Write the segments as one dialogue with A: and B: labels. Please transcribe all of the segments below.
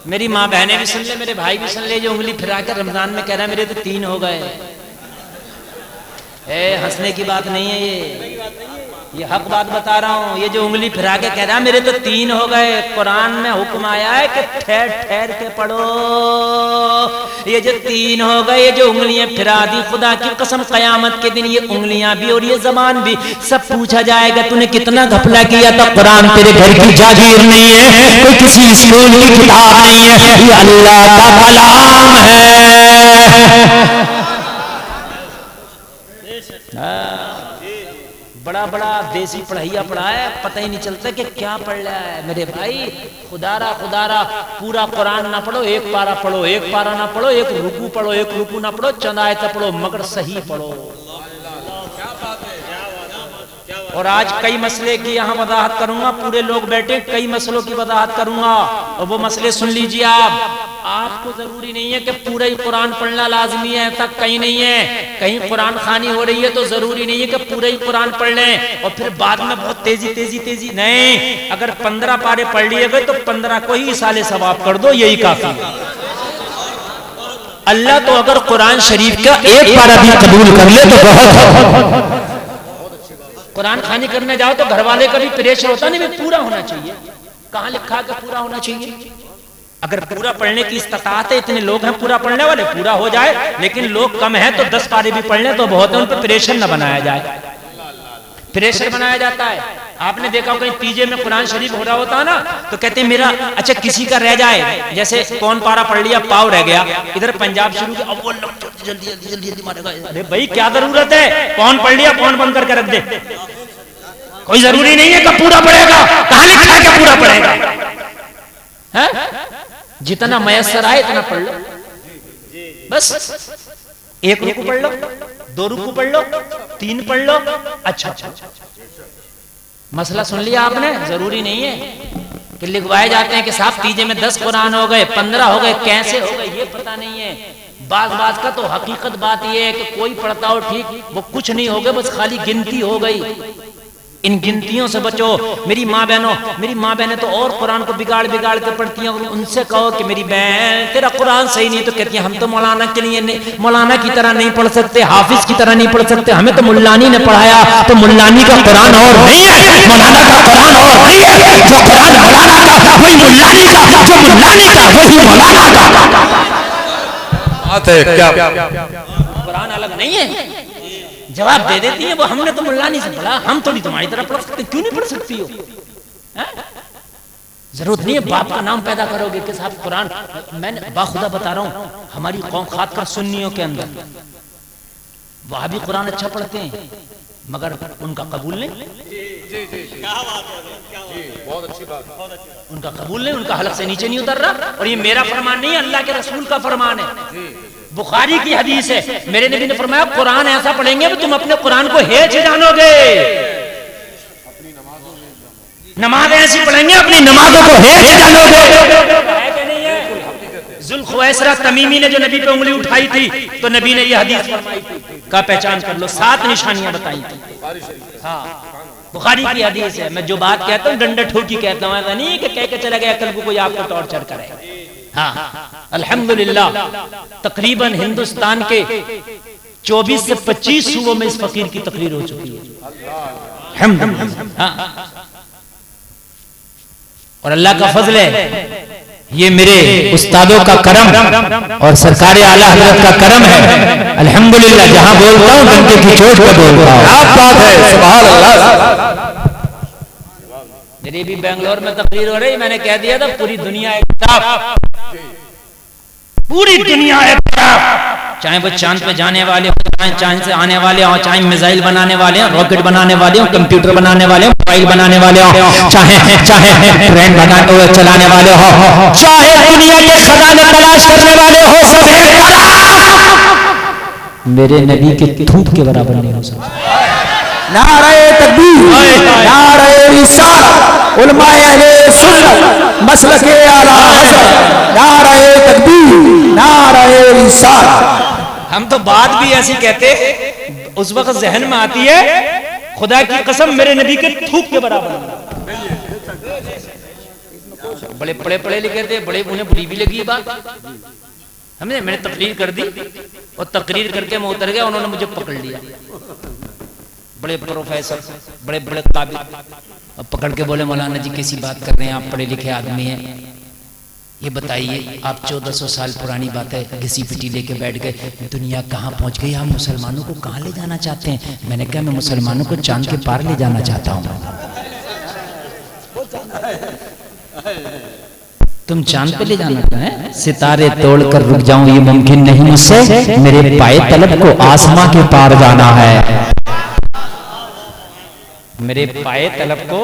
A: मेरी माँ बहनें भी सुन ले, मेरे भाई भी सुन ले, जो उंगली फिरा कर रमजान में कह रहा है मेरे तो 3 हो गए। हंसने की बात नहीं है ये हक बात बता रहा हूँ। ये जो उंगली फिरा के कह रहा है मेरे तो 3 हो गए, कुरान में हुक्म आया है कि ठहर ठहर के पढ़ो। ये जो 3 हो गए, ये जो उंगलियां फिरा दी, खुदा की कसम कयामत के दिन ये उंगलियां भी और ये जबान भी सब पूछा जाएगा तूने कितना घपला किया था। कुरान तेरे घर की जागीर नहीं है, कोई किसी स्कूल की किताब नहीं है, ये अल्लाह का कलाम है। बड़ा बड़ा देसी पढ़ाइया पढ़ा है, पता ही नहीं चलता कि क्या पढ़ रहा है। मेरे भाई खुदारा खुदारा पूरा कुरान ना पढ़ो, एक पारा पढ़ो, एक पारा ना पढ़ो, एक रुकू पढ़ो, एक रुकू ना पढ़ो, चंद आयत पढ़ो, मगर सही पढ़ो। और आज कई मसले की यहाँ वजाहत करूंगा, पूरे लोग बैठे, कई मसलों की वजाहत करूंगा और वो मसले सुन लीजिए आप। आपको जरूरी नहीं है कि पूरा ही कुरान पढ़ना लाजमी है, ऐसा कहीं नहीं है। कहीं कुरान खानी हो रही है तो जरूरी नहीं है कि पूरा ही कुरान पढ़ लें और फिर बाद में बहुत तेजी तेजी तेजी नहीं। अगर 15 पारे पढ़ लिए गए तो 15 को ही साले सवाब कर दो, यही काफी है। अल्लाह तो अगर कुरान शरीफ का एक पारा भी कबूल कर ले तो बहुत। कुरान खानी करने जाओ तो घर वाले का भी प्रेशर होता नहीं, पूरा होना चाहिए। कहाँ लिखा कि पूरा होना चाहिए? अगर पूरा पढ़ने की इस्तात है, इतने लोग हैं पूरा पढ़ने वाले, पूरा हो जाए, लेकिन लोग कम हैं तो 10 पारे भी पढ़ लें तो बहुत है। उन पर प्रेशर न बनाया जाए, प्रेशर बनाया जाता है। आपने देखा हो कहीं तीजे में कुरान शरीफ हो रहा होता है ना, तो कहते हैं मेरा अच्छा किसी का रह जाए, जैसे कौन पारा पढ़ लिया, पाव रह गया, इधर पंजाब शुरू किया, अब वो जल्दी जल्दी जल्दी जल्दी मारेगा। अरे भाई क्या जरूरत है, कौन पढ़ लिया कौन बंद करके रख दे। कोई जरूरी नहीं है कि पूरा पढ़ेगा, कहां लिखा है कि पूरा पढ़ेगा है? जितना मयसर आए इतना पढ़ लो, बस। 1 रुकू पढ़ लो, 2 रुकू पढ़ लो, 3 पढ़ लो। अच्छा मसला सुन लिया आपने। जरूरी नहीं है कि लिखवाए जाते हैं कि साहब तीजे में 10 कुरान हो गए, 15 हो गए, कैसे हो गए ये पता नहीं है। बाज का तो हकीकत बात ये है कि कोई पढ़ता हो ठीक, वो कुछ नहीं हो गए, बस खाली गिनती हो गई। इन गिनतियों से बचो। मेरी माँ बहनें तो और कुरान को बिगाड़ बिगाड़ के पढ़ती हैं। उनसे कहो कि मेरी बहन तेरा कुरान सही नहीं, तो कहती है हम तो मौलाना के लिए नहीं, मौलाना की तरह नहीं पढ़ सकते, हाफिज की तरह नहीं पढ़ सकते, हमें तो मुल्लानी ने पढ़ाया। तो मुल्लानी का कुरान और नहीं है, मौलाना का कुरान और नहीं है। जो कुरान मौलाना का वही मुल्लानी का, जो मुल्लानी का वही मौलाना का। कुरान अलग नहीं है। जवाब दे देती है वो, हमने तो मुल्लानी से पढ़ा, हम थोड़ी तुम्हारी तरह पढ़ सकते। क्यों नहीं पढ़ सकती हो? जरूरत नहीं है बाप का नाम पैदा करोगे कि साहब कुरान। मैं बाखुदा बता रहा हूँ, हमारी कौम खासकर सुन्नियों के अंदर वहां भी कुरान अच्छा पढ़ते हैं, मगर उनका कबूल नहीं।
B: बहुत अच्छी बात।
A: उनका कबूल नहीं, उनका हलक से नीचे नहीं उतर रहा। और ये मेरा फरमान नहीं है, अल्लाह के रसूल का फरमान है, बुखारी की हदीस है। मेरे नबी ने फरमाया कुरान ऐसा पढ़ेंगे कि तुम अपने कुरान को हेच जानोगे। नमाज ऐसी पढ़ेंगे अपनी नमाजों को हेच जानोगे। है कि नहीं है? जुल्खुवैसरा तमीमी ने जो नबी पे उंगली उठाई थी, तो नबी ने ये हदीस फरमाई थी का पहचान कर लो, 7 निशानियां बताई थी। हाँ बुखारी की हदीस है। मैं जो बात कहता हूँ डंडा ठोकी कहता हूँ, ऐसा नहीं कि कह के चला गया कल को कोई आपको टॉर्चर करे। हाँ अल्हम्दुलिल्लाह तकरीबन हिंदुस्तान के 24 से 25 सूबों में इस फकीर की तकरीर हो चुकी है। हाँ। और अल्लाह का फजल है, ये मेरे उस्तादों का करम और सरकार आला हज़रत का करम है। अल्हम्दुलिल्लाह जहां बोलता हूँ डंडे की चोट पर बोलता हूँ। क्या बात है, सुभान अल्लाह। मेरी भी बेंगलोर में तकरीर हो रही, मैंने कह दिया था पूरी दुनिया एक किताब, पूरी दुनिया एक किताब। चाहे वो चांद पे जाने वाले हो, चाहे चांद से आने वाले हो, चाहे मिसाइल बनाने वाले हो, रॉकेट बनाने वाले हो, कंप्यूटर बनाने वाले हो, मोबाइल बनाने वाले हो, चाहे ट्रेन चलाने वाले हो, चाहे दुनिया के खजाने तलाश करने वाले हो, सब मेरे नबी के थूक के बराबर नहीं हो सकता।
C: नारे तकबीर, नारे रिसालत, उलमाए अहले सुन्नत, मसलके आला हज़रत, नारे तकबीर, नारे रिसालत।
A: हम तो बात भी ऐसी कहते उस वक्त जहन में आती है, खुदा की कसम मेरे नबी के थूक के बराबर। बड़े पढ़े पढ़े लिखे थे, बड़े उन्हें बुरी भी लगी ये बात। हमने मैंने तकरीर कर दी और तकरीर करके मैं उतर गया, उन्होंने मुझे पकड़ लिया। बड़े प्रोफेसर, बड़े बड़े काबिल, अब पकड़ के बोले मौलाना जी कैसी बात कर रहे हैं, आप पढ़े लिखे आदमी हैं, ये बताइए आप 1400 साल पुरानी बात है घिसी पिटी लेके बैठ गए, दुनिया कहाँ पहुंच गई, आप मुसलमानों को कहाँ ले जाना चाहते हैं? मैंने कहा मैं मुसलमानों को चांद के पार ले जाना चाहता हूँ। तुम चांद पे ले जाना है? सितारे तोड़कर रुक जाऊं ये मुमकिन नहीं मुझसे, मेरे पाए तलब को आसमां के पार जाना है। मेरे पाए तलब को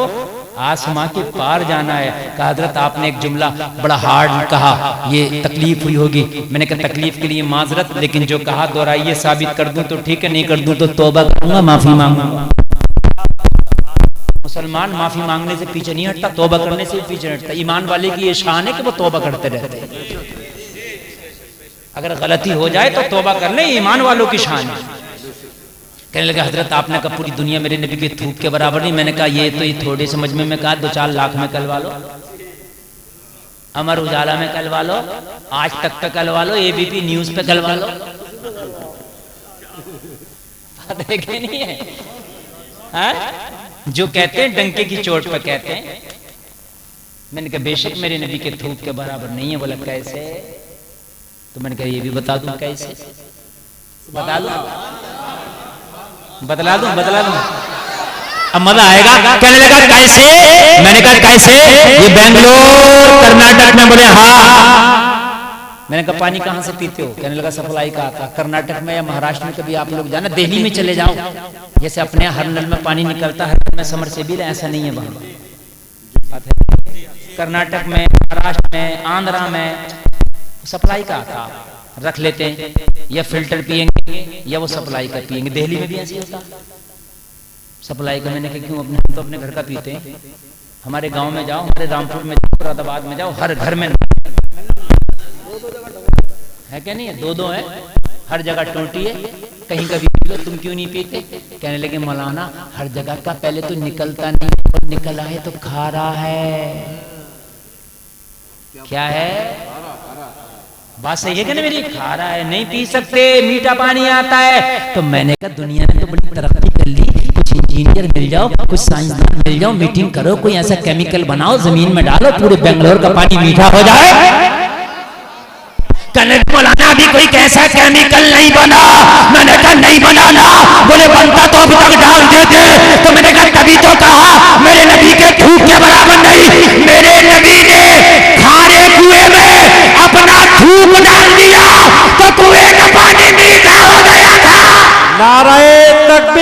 A: आसमां के पार जाना है। कहा हजरत आपने एक जुमला बड़ा हार्ड कहा, ये तकलीफ हुई होगी। मैंने कहा तकलीफ के लिए माजरत, लेकिन जो कहा दोहराइए, साबित कर दूं तो ठीक है, नहीं कर दूं तो तौबा करूंगा, माफी मांगूंगा। मुसलमान माफी मांगने से पीछे नहीं हटता, तौबा करने से भी पीछे नहीं हटता। ईमान वाले की ये शान है कि वो तौबा करते रहते हैं। अगर गलती हो जाए तो तौबा कर ले, ईमान वालों की शान है। कहने लगा हजरत आपने कहा पूरी दुनिया मेरे नबी के थूक के बराबर नहीं। मैंने कहा ये तो ये थोड़े समझ में कहा 2-4 लाख में कलवा लो, अमर उजाला में कलवा लो, आज तक पे कलवा लो, एबीपी न्यूज पे कलवा लो। देखे नहीं है हा? जो कहते हैं डंके की चोट पर कहते हैं। मैंने कहा बेशक मेरे नबी के थूक के बराबर नहीं है। बोला कैसे? तो मैंने कहा ये भी बता दूं कैसे, बता दूं, बतला दूं, बतला दूं, अब मजा आएगा। कहने लगा कैसे? मैंने कहा कैसे? ये बेंगलोर कर्नाटक में। बोले हाँ। मैंने कहा पानी कहाँ से पीते हो? कहने लगा सप्लाई का आता। कर्नाटक में या महाराष्ट्र में कभी आप लोग जाना, दिल्ली में चले जाओ, जैसे अपने हर नल में पानी निकलता है, हर में समरसेबिल, ऐसा नहीं है वहां। कर्नाटक में, महाराष्ट्र में, आंध्रा में सप्लाई का आता, रख लेते हैं, या फिल्टर पिएंगे या वो सप्लाई का पिएंगे। दिल्ली में भी ऐसे होता सप्लाई का। मैंने कहा क्यों, अपने हम तो अपने घर का पीते हैं। हमारे गांव में जाओ, हमारे रामपुर में जाओ, मुरादाबाद में जाओ, हर घर में है क्या नहीं है, 2-2 है, हर जगह टोटी है, कहीं कभी पी लो। तुम क्यों नहीं पीते? कहने लगे मौलाना हर जगह का पहले तो निकलता नहीं, और निकला है तो खा रहा है। क्या है बात सही है कि नहीं मेरी? खा रहा है, नहीं पी सकते, मीठा पानी आता है। तो मैंने कहा दुनिया में तो बड़ी तरक्की कर ली, कुछ इंजीनियर मिल जाओ, कुछ साइंसदान मिल जाओ, मीटिंग करो, कोई ऐसा केमिकल बनाओ, जमीन में डालो, पूरे बेंगलोर का पानी मीठा हो जाए। मौलाना अभी कोई कैसा केमिकल नहीं बना। मैंने कहा नहीं बनाना। बोले बनता तो अभी तक डाल देते। तो मैंने कहा तभी तो कहा मेरे नबी के थूक के बराबर नहीं। मेरे नबी ने खारे कुएं में अपना थूक डाल दिया तो कुएं का पानी मीठा हो गया था।
C: नाराए